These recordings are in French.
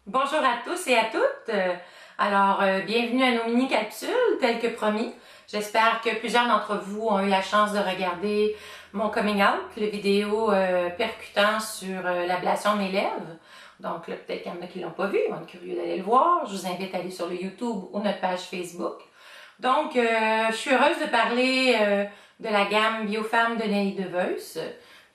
Bonjour à tous et à toutes. Bienvenue à nos mini-capsules, telles que promis. J'espère que plusieurs d'entre vous ont eu la chance de regarder mon coming out, le vidéo percutant sur l'ablation de mes lèvres. Donc là, peut-être qu'il y en a qui ne l'ont pas vu, ils vont être curieux d'aller le voir. Je vous invite à aller sur le YouTube ou notre page Facebook. Donc, je suis heureuse de parler de la gamme Biofemme de Nelly Deveus.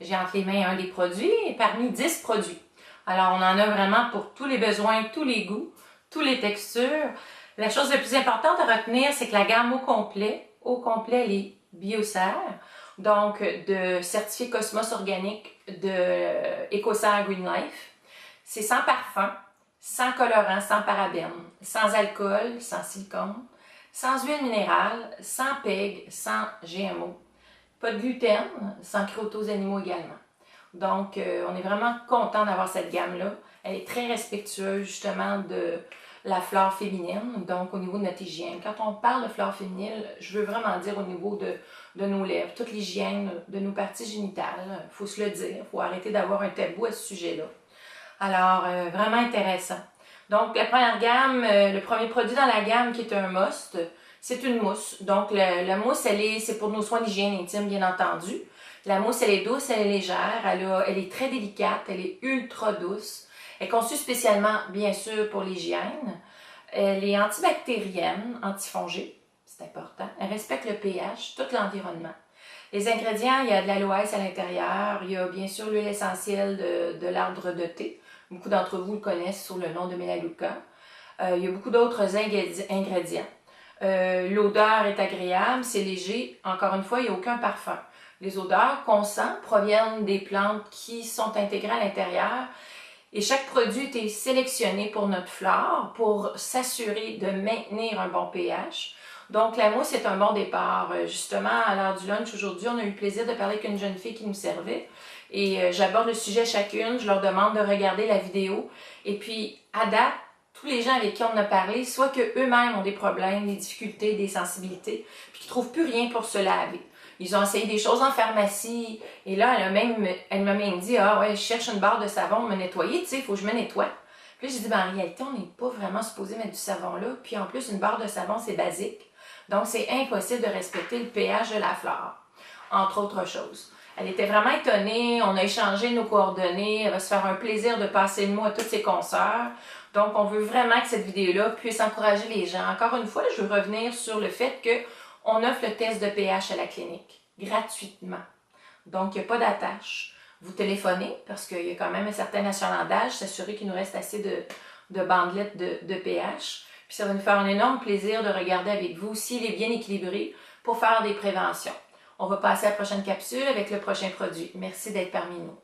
J'ai entre les mains un des produits parmi 10 produits. Alors, on en a vraiment pour tous les besoins, tous les goûts, toutes les textures. La chose la plus importante à retenir, c'est que la gamme au complet, elle est biocère, donc de certifié Cosmos organique de EcoCert Green Life. C'est sans parfum, sans colorant, sans parabènes, sans alcool, sans silicone, sans huile minérale, sans PEG, sans GMO, pas de gluten, sans cruauté aux animaux également. Donc, on est vraiment content d'avoir cette gamme-là. Elle est très respectueuse justement de la flore féminine, donc au niveau de notre hygiène. Quand on parle de flore féminine, je veux vraiment dire au niveau de nos lèvres, toute l'hygiène de nos parties génitales. Il faut se le dire, il faut arrêter d'avoir un tabou à ce sujet-là. Alors, vraiment intéressant. Donc, la première gamme, le premier produit dans la gamme qui est un must, c'est une mousse. Donc, la mousse, c'est pour nos soins d'hygiène intime, bien entendu. La mousse, elle est douce, elle est légère, elle est très délicate, elle est ultra douce. Elle est conçue spécialement, bien sûr, pour l'hygiène. Elle est antibactérienne, antifongique, c'est important. Elle respecte le pH, tout l'environnement. Les ingrédients, il y a de l'aloès à l'intérieur, il y a bien sûr l'huile essentielle de l'arbre de thé. Beaucoup d'entre vous le connaissent sous le nom de Melaleuca. Il y a beaucoup d'autres ingrédients. L'odeur est agréable, c'est léger. Encore une fois, il n'y a aucun parfum. Les odeurs qu'on sent proviennent des plantes qui sont intégrées à l'intérieur. Et chaque produit est sélectionné pour notre flore pour s'assurer de maintenir un bon pH. Donc, la mousse est un bon départ. Justement, à l'heure du lunch aujourd'hui, on a eu le plaisir de parler avec une jeune fille qui nous servait. Et j'aborde le sujet chacune, je leur demande de regarder la vidéo. Et puis, à date, tous les gens avec qui on a parlé, soit qu'eux-mêmes ont des problèmes, des difficultés, des sensibilités, puis qu'ils ne trouvent plus rien pour se laver. Ils ont essayé des choses en pharmacie, et là, elle m'a même dit « Ah ouais, je cherche une barre de savon pour me nettoyer, tu sais, il faut que je me nettoie. » Puis j'ai dit « Ben, en réalité, on n'est pas vraiment supposé mettre du savon là, puis en plus, une barre de savon, c'est basique. Donc, c'est impossible de respecter le pH de la flore, entre autres choses. » Elle était vraiment étonnée, on a échangé nos coordonnées, elle va se faire un plaisir de passer le mot à toutes ses consoeurs. Donc, on veut vraiment que cette vidéo-là puisse encourager les gens. Encore une fois, je veux revenir sur le fait qu'on offre le test de pH à la clinique, gratuitement. Donc, il n'y a pas d'attache. Vous téléphonez, parce qu'il y a quand même un certain achalandage, s'assurer qu'il nous reste assez de bandelettes de pH. Puis ça va nous faire un énorme plaisir de regarder avec vous s'il est bien équilibré pour faire des préventions. On va passer à la prochaine capsule avec le prochain produit. Merci d'être parmi nous.